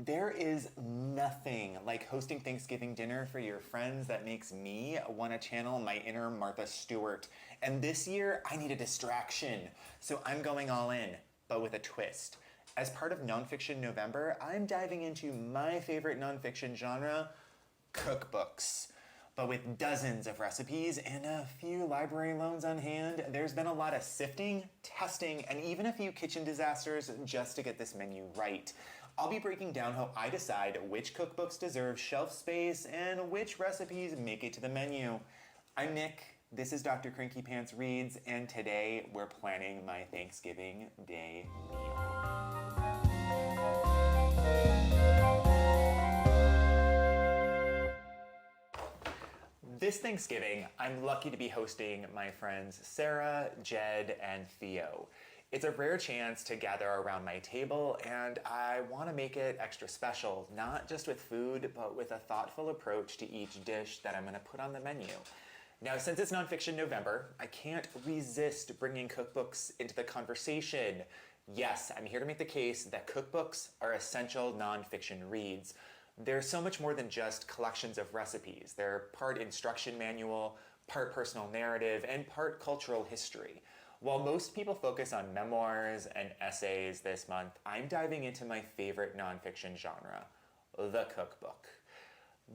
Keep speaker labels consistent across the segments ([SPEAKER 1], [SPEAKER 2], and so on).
[SPEAKER 1] There is nothing like hosting Thanksgiving dinner for your friends that makes me want to channel my inner Martha Stewart. And this year, I need a distraction. So I'm going all in, but with a twist. As part of Nonfiction November, I'm diving into my favorite nonfiction genre, cookbooks. But with dozens of recipes and a few library loans on hand, there's been a lot of sifting, testing, and even a few kitchen disasters just to get this menu right. I'll be breaking down how I decide which cookbooks deserve shelf space and which recipes make it to the menu. I'm Nick, this is Dr. Cranky Pants Reads, and today we're planning my Thanksgiving Day meal. This Thanksgiving, I'm lucky to be hosting my friends Sarah, Jed, and Theo. It's a rare chance to gather around my table, and I want to make it extra special, not just with food, but with a thoughtful approach to each dish that I'm going to put on the menu. Now, since it's Nonfiction November, I can't resist bringing cookbooks into the conversation. Yes, I'm here to make the case that cookbooks are essential nonfiction reads. They're so much more than just collections of recipes. They're part instruction manual, part personal narrative, and part cultural history. While most people focus on memoirs and essays this month, I'm diving into my favorite nonfiction genre, the cookbook.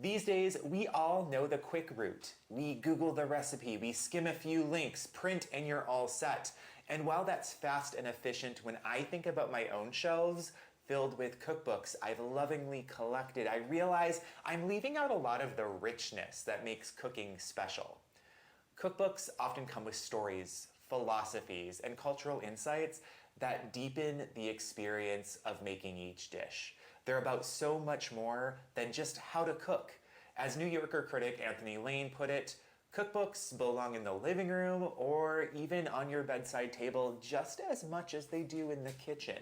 [SPEAKER 1] These days, we all know the quick route. We Google the recipe, we skim a few links, print, and you're all set. And while that's fast and efficient, when I think about my own shelves, filled with cookbooks I've lovingly collected, I realize I'm leaving out a lot of the richness that makes cooking special. Cookbooks often come with stories, philosophies, and cultural insights that deepen the experience of making each dish. They're about so much more than just how to cook. As New Yorker critic Anthony Lane put it, cookbooks belong in the living room or even on your bedside table just as much as they do in the kitchen.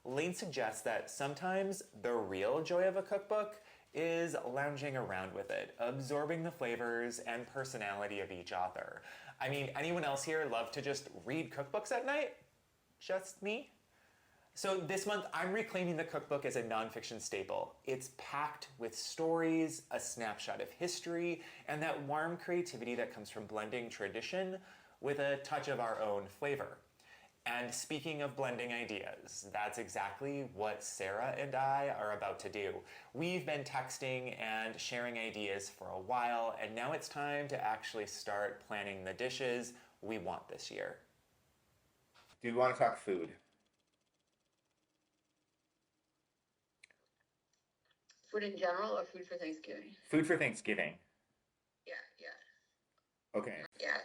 [SPEAKER 1] Lane suggests that sometimes the real joy of a cookbook is lounging around with it, absorbing the flavors and personality of each author. I mean, anyone else here love to just read cookbooks at night? Just me? So this month, I'm reclaiming the cookbook as a nonfiction staple. It's packed with stories, a snapshot of history, and that warm creativity that comes from blending tradition with a touch of our own flavor. And speaking of blending ideas, that's exactly what Sarah and I are about to do. We've been texting and sharing ideas for a while, and now it's time to actually start planning the dishes we want this year. Do we want to talk food?
[SPEAKER 2] Food in general or food for Thanksgiving?
[SPEAKER 1] Food for Thanksgiving.
[SPEAKER 2] Yeah,
[SPEAKER 1] Okay.
[SPEAKER 2] yeah.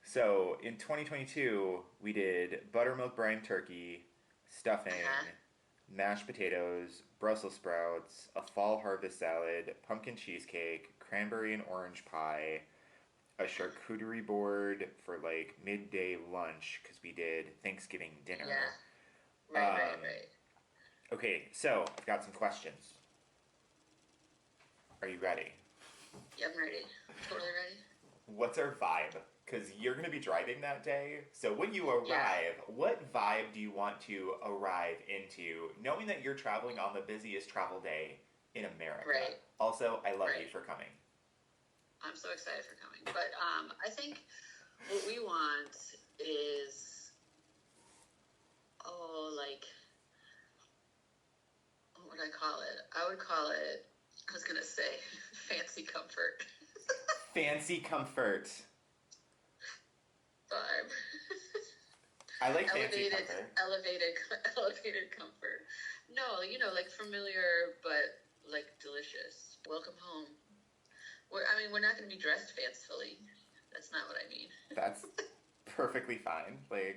[SPEAKER 1] So in 2022, we did buttermilk-brined turkey, stuffing, mashed potatoes, Brussels sprouts, a fall harvest salad, pumpkin cheesecake, cranberry and orange pie, a charcuterie board for like midday lunch because we did Thanksgiving dinner.
[SPEAKER 2] Yeah. Right.
[SPEAKER 1] Okay, so I've got some questions. Are you ready?
[SPEAKER 2] Yeah, I'm ready. Totally ready.
[SPEAKER 1] What's our vibe? Because you're going to be driving that day. So when you arrive, what vibe do you want to arrive into, knowing that you're traveling on the busiest travel day in America?
[SPEAKER 2] Right.
[SPEAKER 1] Also, I love you for coming.
[SPEAKER 2] I'm so excited for coming. But I think what we want is, what would I call it? I was going to say fancy comfort.
[SPEAKER 1] Fancy comfort.
[SPEAKER 2] Vibe.
[SPEAKER 1] I like fancy comfort.
[SPEAKER 2] Elevated comfort. No, like familiar, but like delicious. Welcome home. We're not going to be dressed fancifully. That's not what I mean.
[SPEAKER 1] That's perfectly fine.
[SPEAKER 2] We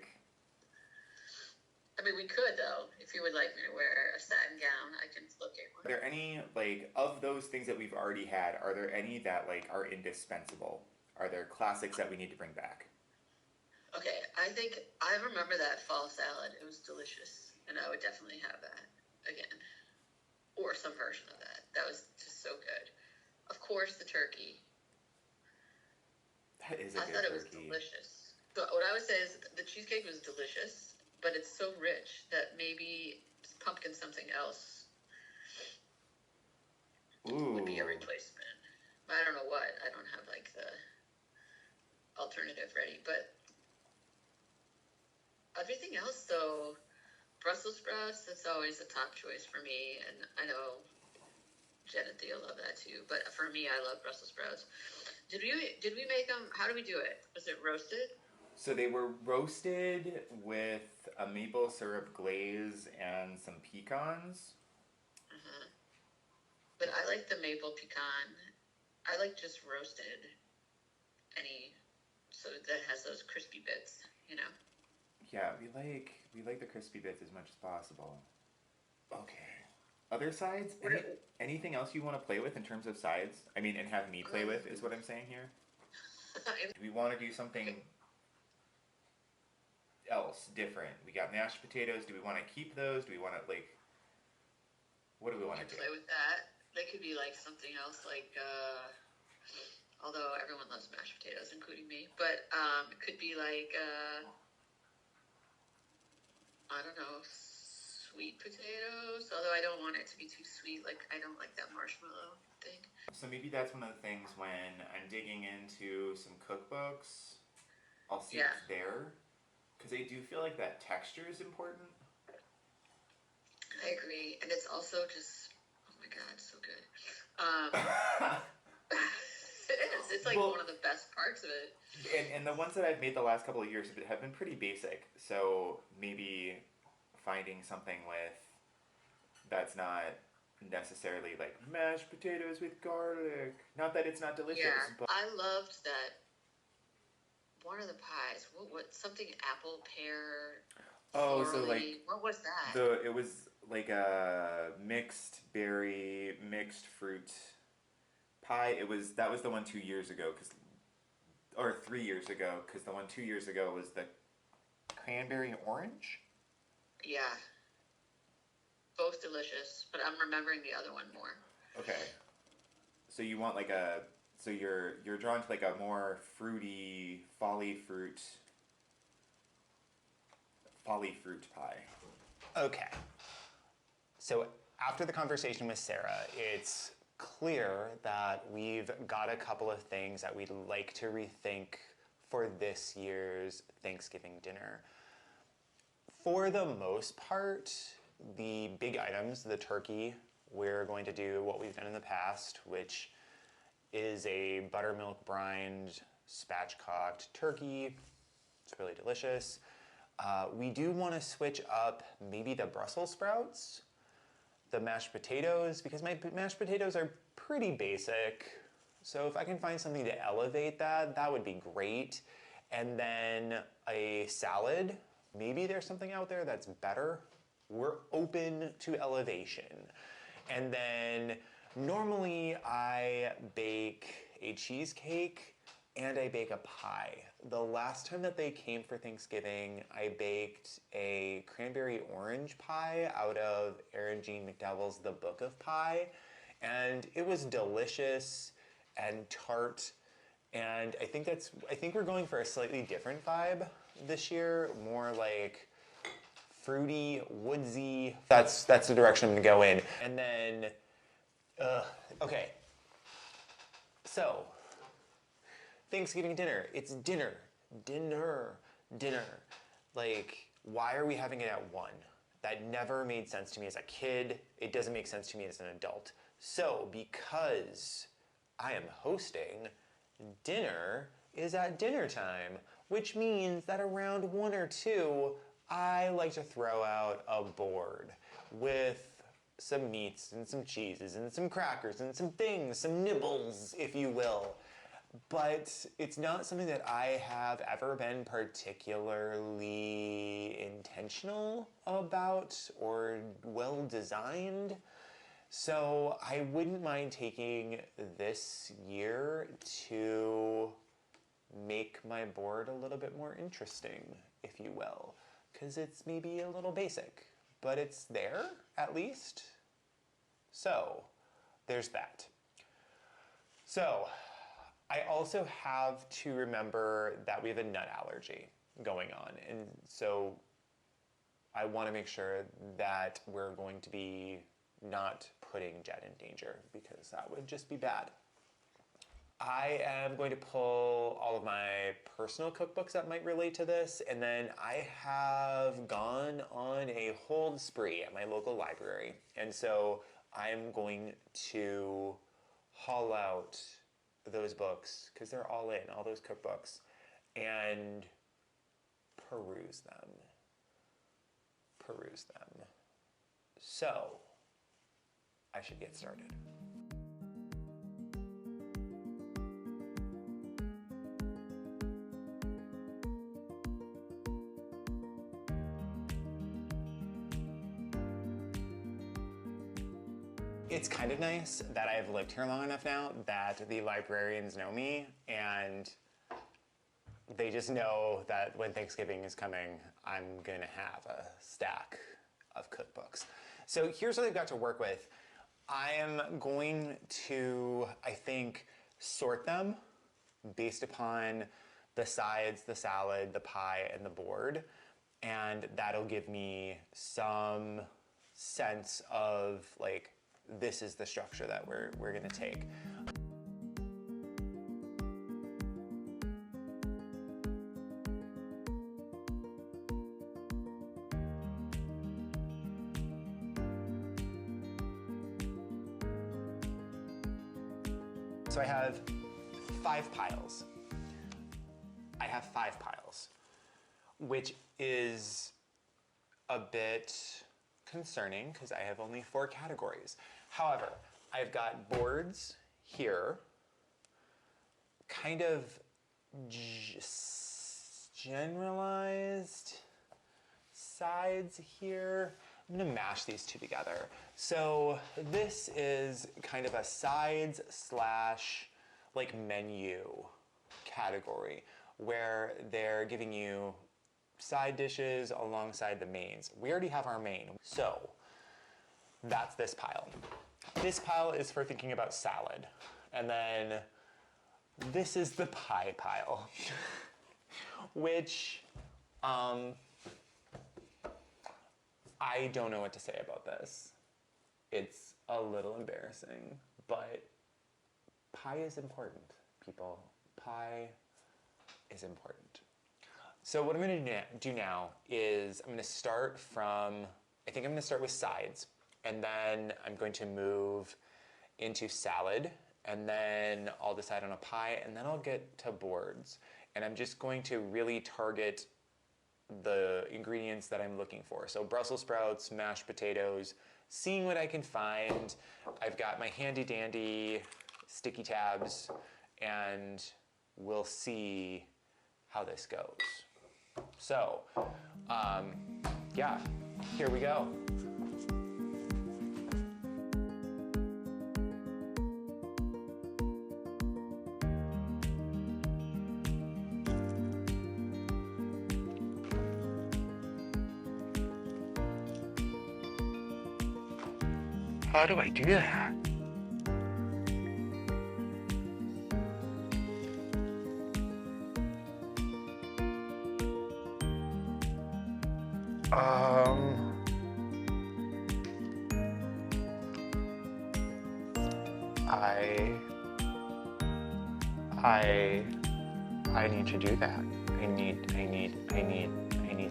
[SPEAKER 2] could, though. If you would like me to wear a satin gown, I can locate one.
[SPEAKER 1] Are there any, of those things that we've already had, are there any that, are indispensable? Are there classics that we need to bring back?
[SPEAKER 2] Okay, I remember that fall salad. It was delicious, and I would definitely have that again. Or some version of that. That was just so good. Of course, the turkey.
[SPEAKER 1] That is a good turkey.
[SPEAKER 2] I thought it was delicious. So what I would say is the cheesecake was delicious, but it's so rich that maybe pumpkin something else would be a
[SPEAKER 1] Ooh.
[SPEAKER 2] replacement. I don't know what. I don't have like the alternative ready, but everything else though, Brussels sprouts, that's always a top choice for me, and I know Jen and Theo love that too. But for me, I love Brussels sprouts. Did we make them? How do we do it? Was it roasted?
[SPEAKER 1] So they were roasted with a maple syrup glaze and some pecans.
[SPEAKER 2] Uh-huh. But I like the maple pecan. I like just roasted. Any so that has those crispy bits, you know.
[SPEAKER 1] Yeah, we like the crispy bits as much as possible. Okay. Other sides?
[SPEAKER 2] What?
[SPEAKER 1] Anything else you want to play with in terms of sides? I mean, and have me play with is what I'm saying here. Do we want to do something else different? We got mashed potatoes. Do we want to keep those? Do we want to what do we want to do?
[SPEAKER 2] Play with that. They could be like something else, like although everyone loves mashed potatoes, including me. But it could be like I don't know, sweet potatoes. Although I don't want it to be too sweet. Like I don't like that marshmallow thing.
[SPEAKER 1] So maybe that's one of the things when I'm digging into some cookbooks, I'll see what's there. Because I do feel like that texture is important.
[SPEAKER 2] I agree. And it's also just, oh my God, so good. It is. It's like one of the best parts of it.
[SPEAKER 1] And the ones that I've made the last couple of years have been pretty basic. So maybe finding something that's not necessarily like mashed potatoes with garlic. Not that it's not delicious.
[SPEAKER 2] Yeah,
[SPEAKER 1] but
[SPEAKER 2] I loved that. One of the pies, what something apple pear.
[SPEAKER 1] Oh,
[SPEAKER 2] florally.
[SPEAKER 1] so like
[SPEAKER 2] What was that?
[SPEAKER 1] it was like a mixed berry, mixed fruit pie. That was the one 2 years ago, or 3 years ago, because the one 2 years ago was the cranberry orange.
[SPEAKER 2] Yeah, both delicious, but I'm remembering the other one more.
[SPEAKER 1] Okay, so you want so you're drawn to like a more fruity folly fruit pie. Okay. So after the conversation with Sarah, it's clear that we've got a couple of things that we'd like to rethink for this year's Thanksgiving dinner. For the most part, the big items, the turkey, we're going to do what we've done in the past, which is a buttermilk-brined spatchcocked turkey. It's really delicious. We do want to switch up maybe the Brussels sprouts, the mashed potatoes, because my mashed potatoes are pretty basic. So if I can find something to elevate that would be great. And then a salad. Maybe there's something out there that's better. We're open to elevation. And then normally I bake a cheesecake and I bake a pie. The last time that they came for Thanksgiving, I baked a cranberry orange pie out of Erin Jean McDowell's The Book of Pie, and it was delicious and tart. And I think we're going for a slightly different vibe this year, more like fruity, woodsy. That's the direction I'm gonna go in. And then, okay. So, Thanksgiving dinner. It's dinner. Like, why are we having it at 1? That never made sense to me as a kid. It doesn't make sense to me as an adult. So, because I am hosting, dinner is at dinner time, which means that around 1 or 2, I like to throw out a board with some meats and some cheeses and some crackers and some things, some nibbles, if you will. But it's not something that I have ever been particularly intentional about or well designed. So I wouldn't mind taking this year to make my board a little bit more interesting, if you will. Because it's maybe a little basic, but it's there, at least. So, there's that. So, I also have to remember that we have a nut allergy going on. And so, I want to make sure that we're going to be not putting Jed in danger, because that would just be bad. I am going to pull all of my personal cookbooks that might relate to this, and then I have gone on a hold spree at my local library, and so I'm going to haul out those books, because they're all in, all those cookbooks, and peruse them. So, I should get started. It's kind of nice that I've lived here long enough now that the librarians know me, and they just know that when Thanksgiving is coming, I'm gonna have a stack of cookbooks. So here's what I've got to work with. I am going to, I think, sort them based upon the sides, the salad, the pie, and the board, and that'll give me some sense of, like, this is the structure that we're gonna take. So I have 5 piles. I have 5 piles, which is a bit concerning because I have only 4 categories. However, I've got boards here, kind of generalized sides here. I'm gonna mash these two together. So this is kind of a sides slash like menu category where they're giving you side dishes alongside the mains. We already have our main, so that's this pile. This pile is for thinking about salad. And then this is the pie pile, which I don't know what to say about this. It's a little embarrassing, but pie is important, people. Pie is important. So what I'm gonna do now is I'm gonna start from, I think I'm gonna start with sides, and then I'm going to move into salad, and then I'll decide on a pie, and then I'll get to boards. And I'm just going to really target the ingredients that I'm looking for. So Brussels sprouts, mashed potatoes, seeing what I can find. I've got my handy dandy sticky tabs, and we'll see how this goes. So, yeah, here we go. How do I do that? I need to do that. I need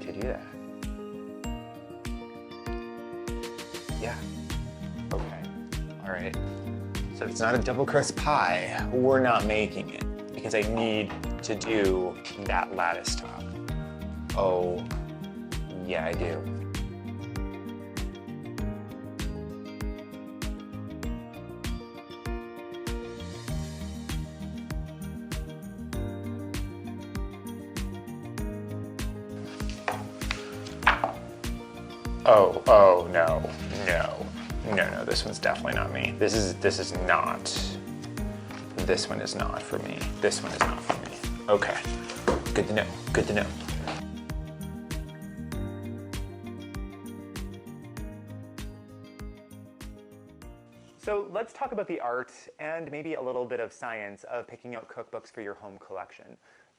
[SPEAKER 1] to do that. Yeah. Okay. All right. So it's not a double crust pie. We're not making it because I need to do that lattice top. Oh, yeah, I do. Oh, no, this one's definitely not me. This is not, this one is not for me. This one is not for me. Okay, good to know, good to know. So let's talk about the art and maybe a little bit of science of picking out cookbooks for your home collection.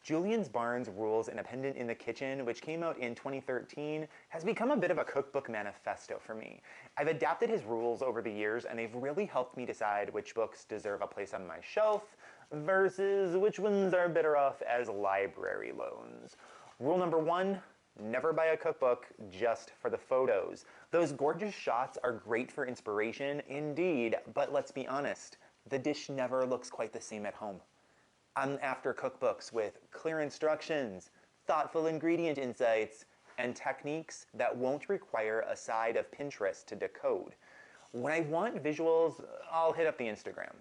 [SPEAKER 1] Julian Barnes' Rules Independent in the Kitchen, which came out in 2013, has become a bit of a cookbook manifesto for me. I've adapted his rules over the years, and they've really helped me decide which books deserve a place on my shelf versus which ones are better off as library loans. Rule number 1, never buy a cookbook just for the photos. Those gorgeous shots are great for inspiration, indeed, but let's be honest, the dish never looks quite the same at home. I'm after cookbooks with clear instructions, thoughtful ingredient insights, and techniques that won't require a side of Pinterest to decode. When I want visuals, I'll hit up the Instagram.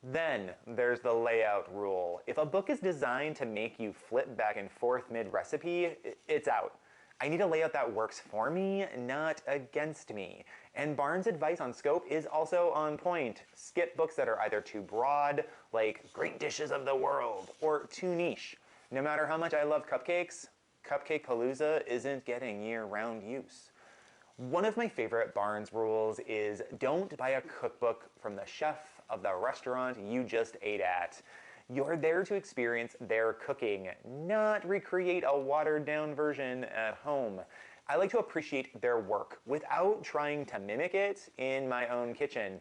[SPEAKER 1] Then there's the layout rule. If a book is designed to make you flip back and forth mid-recipe, it's out. I need a layout that works for me, not against me. And Barnes' advice on scope is also on point. Skip books that are either too broad, like Great Dishes of the World, or too niche. No matter how much I love cupcakes, Cupcake Palooza isn't getting year-round use. One of my favorite Barnes rules is don't buy a cookbook from the chef of the restaurant you just ate at. You're there to experience their cooking, not recreate a watered-down version at home. I like to appreciate their work without trying to mimic it in my own kitchen,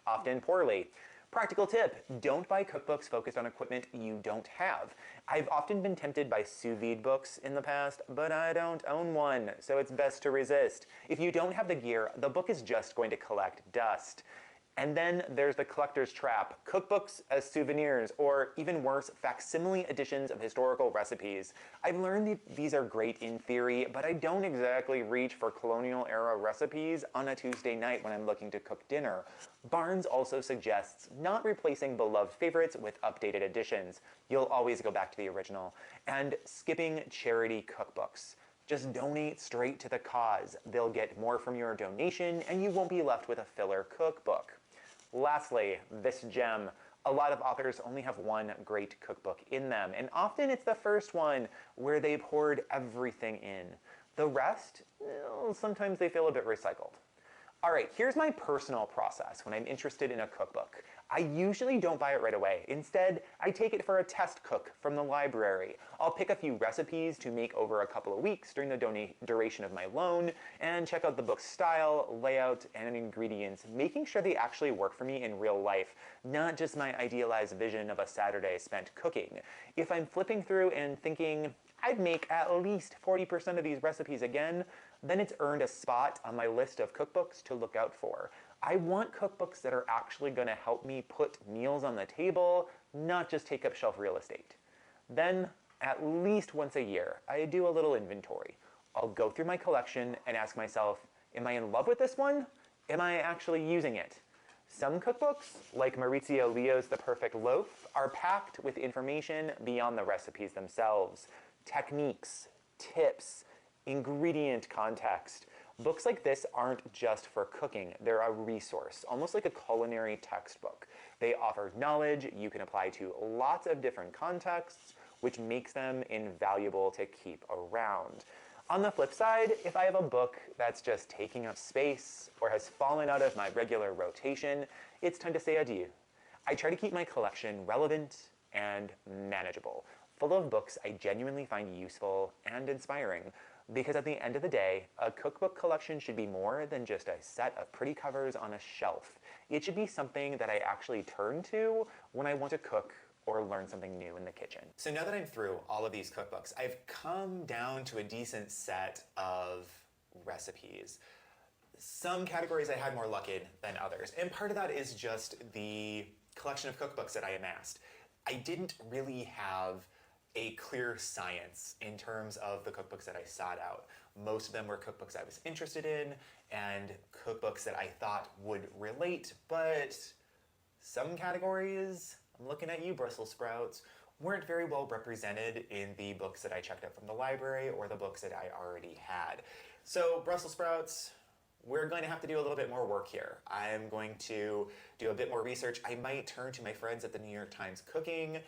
[SPEAKER 1] often poorly. Practical tip, don't buy cookbooks focused on equipment you don't have. I've often been tempted by sous vide books in the past, but I don't own one, so it's best to resist. If you don't have the gear, the book is just going to collect dust. And then there's the collector's trap, cookbooks as souvenirs, or even worse, facsimile editions of historical recipes. I've learned that these are great in theory, but I don't exactly reach for colonial era recipes on a Tuesday night when I'm looking to cook dinner. Barnes also suggests not replacing beloved favorites with updated editions. You'll always go back to the original. And skipping charity cookbooks. Just donate straight to the cause. They'll get more from your donation, and you won't be left with a filler cookbook. Lastly, this gem. A lot of authors only have one great cookbook in them, and often it's the first one where they poured everything in. The rest, well, sometimes they feel a bit recycled. All right, here's my personal process when I'm interested in a cookbook. I usually don't buy it right away. Instead, I take it for a test cook from the library. I'll pick a few recipes to make over a couple of weeks during the duration of my loan and check out the book's style, layout, and ingredients, making sure they actually work for me in real life, not just my idealized vision of a Saturday spent cooking. If I'm flipping through and thinking, I'd make at least 40% of these recipes again, then it's earned a spot on my list of cookbooks to look out for. I want cookbooks that are actually going to help me put meals on the table, not just take up shelf real estate. Then, at least once a year, I do a little inventory. I'll go through my collection and ask myself, am I in love with this one? Am I actually using it? Some cookbooks, like Maurizio Leo's The Perfect Loaf, are packed with information beyond the recipes themselves. Techniques, tips, ingredient context. Books like this aren't just for cooking, they're a resource, almost like a culinary textbook. They offer knowledge you can apply to lots of different contexts, which makes them invaluable to keep around. On the flip side, if I have a book that's just taking up space or has fallen out of my regular rotation, it's time to say adieu. I try to keep my collection relevant and manageable, full of books I genuinely find useful and inspiring. Because at the end of the day, a cookbook collection should be more than just a set of pretty covers on a shelf. It should be something that I actually turn to when I want to cook or learn something new in the kitchen. So now that I'm through all of these cookbooks, I've come down to a decent set of recipes. Some categories I had more luck in than others, and part of that is just the collection of cookbooks that I amassed. I didn't really have a clear science in terms of the cookbooks that I sought out. Most of them were cookbooks I was interested in and cookbooks that I thought would relate, but some categories, I'm looking at you, Brussels sprouts, weren't very well represented in the books that I checked out from the library or the books that I already had. So Brussels sprouts, we're going to have to do a little bit more work here. I'm going to do a bit more research. I might turn to my friends at the New York Times Cooking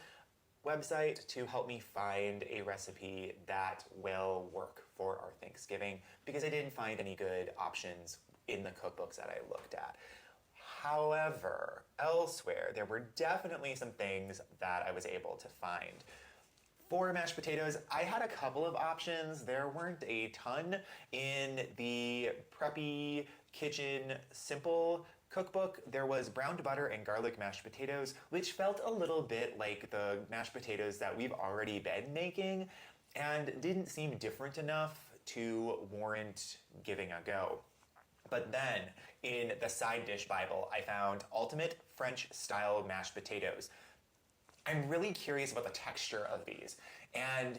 [SPEAKER 1] website to help me find a recipe that will work for our Thanksgiving, because I didn't find any good options in the cookbooks that I looked at. However, elsewhere, there were definitely some things that I was able to find. For mashed potatoes, I had a couple of options. There weren't a ton in the preppy kitchen simple cookbook. There was browned butter and garlic mashed potatoes, which felt a little bit like the mashed potatoes that we've already been making and didn't seem different enough to warrant giving a go. But then in the side dish Bible, I found ultimate French style mashed potatoes. I'm really curious about the texture of these. And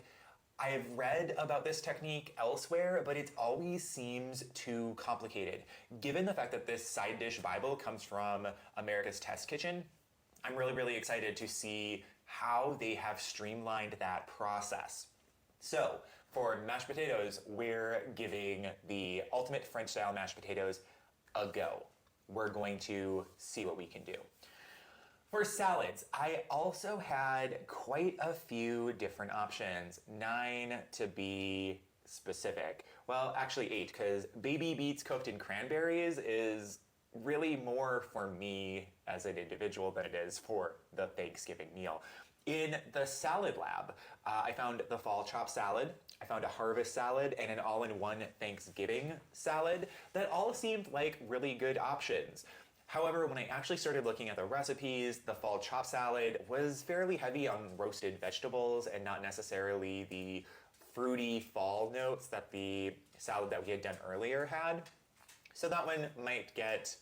[SPEAKER 1] I've read about this technique elsewhere, but it always seems too complicated. Given the fact that this side dish Bible comes from America's Test Kitchen, I'm really excited to see how they have streamlined that process. So for mashed potatoes, we're giving the ultimate French style mashed potatoes a go. We're going to see what we can do. For salads, I also had quite a few different options, 9 to be specific. Well, actually 8, because baby beets cooked in cranberries is really more for me as an individual than it is for the Thanksgiving meal. In the salad lab, I found the fall chop salad, I found a harvest salad, and an all-in-one Thanksgiving salad that all seemed like really good options. However, when I actually started looking at the recipes, the fall chop salad was fairly heavy on roasted vegetables and not necessarily the fruity fall notes that the salad that we had done earlier had. So that one might get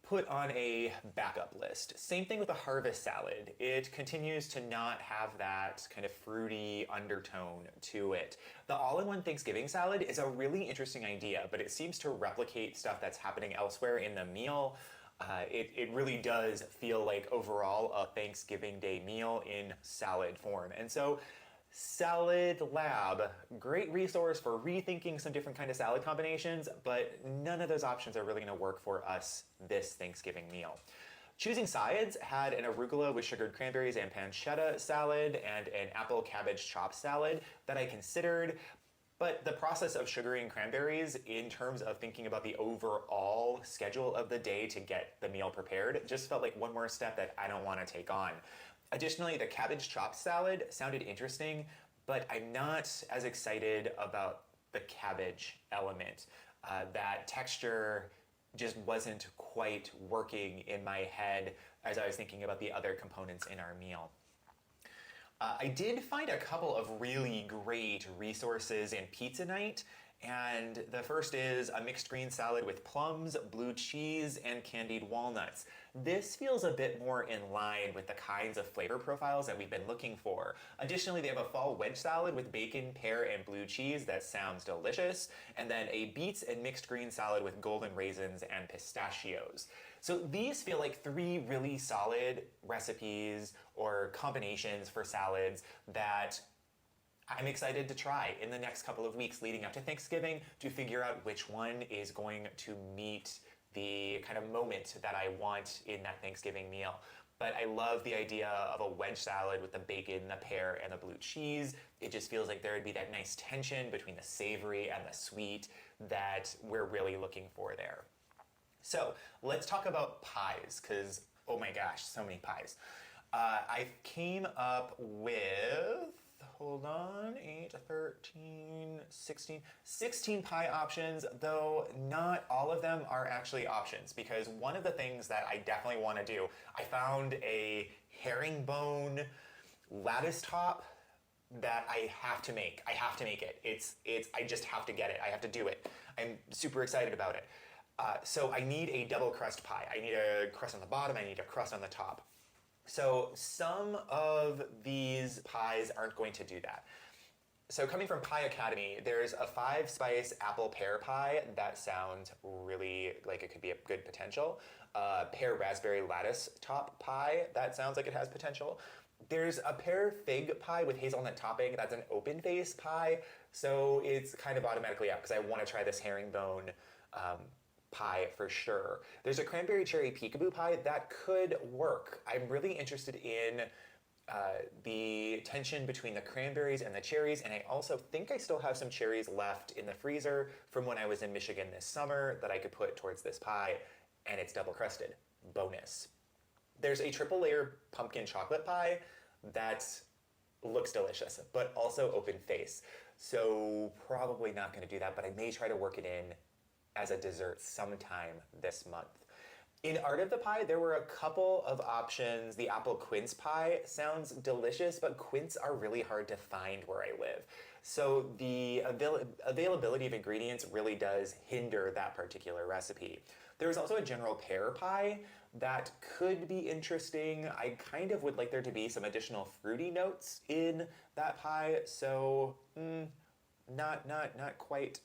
[SPEAKER 1] put on a backup list. Same thing with the harvest salad. It continues to not have that kind of fruity undertone to it. The all-in-one Thanksgiving salad is a really interesting idea, but it seems to replicate stuff that's happening elsewhere in the meal. It really does feel like overall a Thanksgiving Day meal in salad form. And so Salad Lab, great resource for rethinking some different kind of salad combinations, but none of those options are really going to work for us this Thanksgiving meal. Choosing sides, had an arugula with sugared cranberries and pancetta salad and an apple cabbage chopped salad that I considered. But the process of sugaring cranberries in terms of thinking about the overall schedule of the day to get the meal prepared just felt like one more step that I don't want to take on. Additionally, the cabbage chopped salad sounded interesting, but I'm not as excited about the cabbage element. That texture just wasn't quite working in my head as I was thinking about the other components in our meal. I did find a couple of really great resources in pizza night, and the first is a mixed green salad with plums, blue cheese, and candied walnuts. This feels a bit more in line with the kinds of flavor profiles that we've been looking for. Additionally, they have a fall wedge salad with bacon, pear, and blue cheese that sounds delicious, and then a beets and mixed green salad with golden raisins and pistachios. So these feel like 3 really solid recipes or combinations for salads that I'm excited to try in the next couple of weeks leading up to Thanksgiving to figure out which one is going to meet the kind of moment that I want in that Thanksgiving meal. But I love the idea of a wedge salad with the bacon, the pear, and the blue cheese. It just feels like there would be that nice tension between the savory and the sweet that we're really looking for there. So let's talk about pies, because oh my gosh, so many pies. I came up with, hold on, 8, 13, 16 pie options, though not all of them are actually options, because one of the things that I definitely want to do, I found a herringbone lattice top that I have to make. I have to make it. I just have to get it. I have to do it. I'm super excited about it. So I need a double crust pie. I need a crust on the bottom, I need a crust on the top. So some of these pies aren't going to do that. So coming from Pie Academy, there's a 5-spice apple pear pie that sounds really like it could be a good potential. Pear raspberry lattice top pie that sounds like it has potential. There's a pear fig pie with hazelnut topping that's an open face pie, so it's kind of automatically up because I want to try this herringbone pie for sure. There's a cranberry cherry peekaboo pie that could work. I'm really interested in the tension between the cranberries and the cherries, and I also think I still have some cherries left in the freezer from when I was in Michigan this summer that I could put towards this pie, and it's double crusted. Bonus. There's a triple layer pumpkin chocolate pie that looks delicious, but also open face. So probably not gonna do that, but I may try to work it in as a dessert sometime this month. In Art of the Pie, there were a couple of options. The apple quince pie sounds delicious, but quince are really hard to find where I live. So the availability of ingredients really does hinder that particular recipe. There was also a general pear pie that could be interesting. I kind of would like there to be some additional fruity notes in that pie, so not quite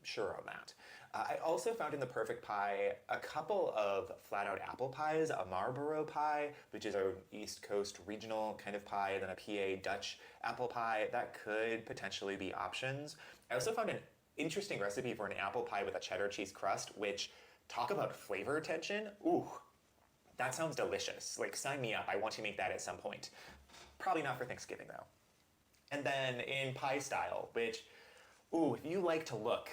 [SPEAKER 1] sure on that. I also found in the perfect pie a couple of flat out apple pies, a Marlborough pie, which is an East Coast regional kind of pie, and then a PA Dutch apple pie. That could potentially be options. I also found an interesting recipe for an apple pie with a cheddar cheese crust, which, talk about flavor tension. Ooh, that sounds delicious. Like, sign me up. I want to make that at some point. Probably not for Thanksgiving though. And then in pie style, which, ooh, if you like to look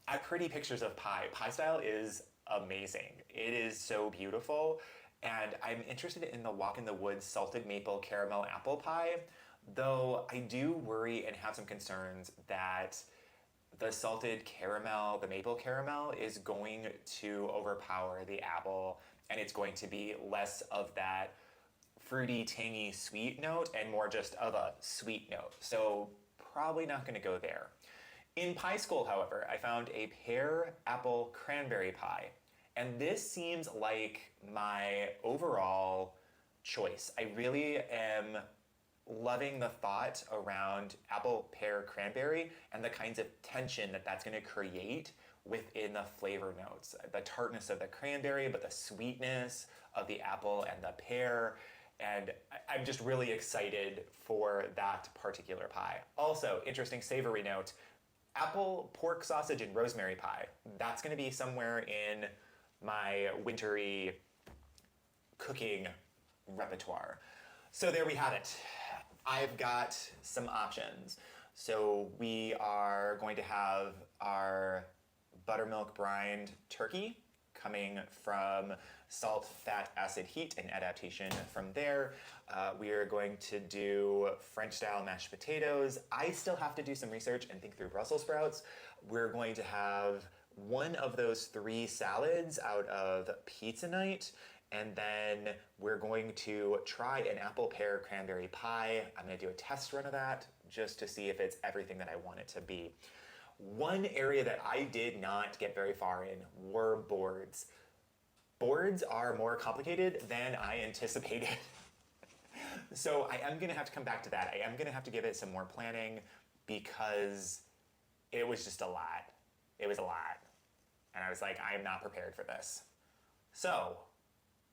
[SPEAKER 1] at pretty pictures of pie, pie style is amazing. It is so beautiful. And I'm interested in the Walk in the Woods salted maple caramel apple pie, though I do worry and have some concerns that the salted caramel, the maple caramel, is going to overpower the apple, and it's going to be less of that fruity, tangy, sweet note and more just of a sweet note. So probably not gonna go there. In pie school, however, I found a pear apple cranberry pie, and this seems like my overall choice. I really am loving the thought around apple, pear, cranberry, and the kinds of tension that that's going to create within the flavor notes. The tartness of the cranberry, but the sweetness of the apple and the pear. And I'm just really excited for that particular pie. Also, interesting savory note, apple, pork sausage, and rosemary pie. That's going to be somewhere in my wintry cooking repertoire. So there we have it. I've got some options. So we are going to have our buttermilk-brined turkey coming from salt, fat, acid, heat, and adaptation from there. We are going to do French-style mashed potatoes. I still have to do some research and think through Brussels sprouts. We're going to have one of those 3 salads out of pizza night, and then we're going to try an apple pear cranberry pie. I'm gonna do a test run of that just to see if it's everything that I want it to be. One area that I did not get very far in were boards. Boards are more complicated than I anticipated. So I am gonna have to come back to that. I am gonna have to give it some more planning because it was just a lot. It was a lot. And I was like, I am not prepared for this. So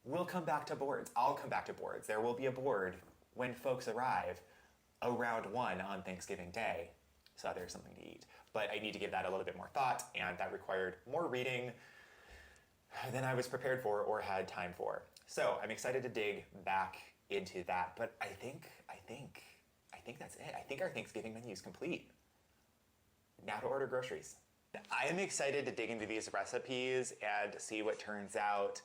[SPEAKER 1] we'll come back to boards. I'll come back to boards. There will be a board when folks arrive around 1 on Thanksgiving Day, so there's something to eat. But I need to give that a little bit more thought, and that required more reading than I was prepared for or had time for. So I'm excited to dig back into that, but I think that's it. I think our Thanksgiving menu is complete. Now to order groceries. I am excited to dig into these recipes and see what turns out.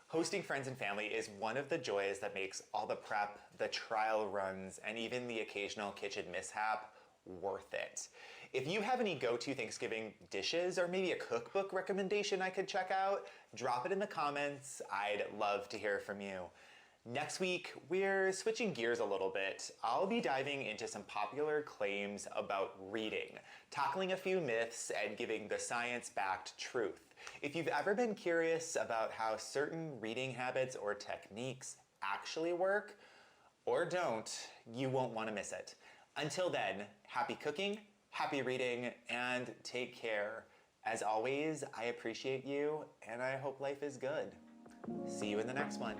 [SPEAKER 1] Hosting friends and family is one of the joys that makes all the prep, the trial runs, and even the occasional kitchen mishap worth it. If you have any go-to Thanksgiving dishes or maybe a cookbook recommendation I could check out, drop it in the comments. I'd love to hear from you. Next week, we're switching gears a little bit. I'll be diving into some popular claims about reading, tackling a few myths, and giving the science-backed truth. If you've ever been curious about how certain reading habits or techniques actually work, or don't, you won't want to miss it. Until then, happy cooking, happy reading, and take care. As always, I appreciate you, and I hope life is good. See you in the next one.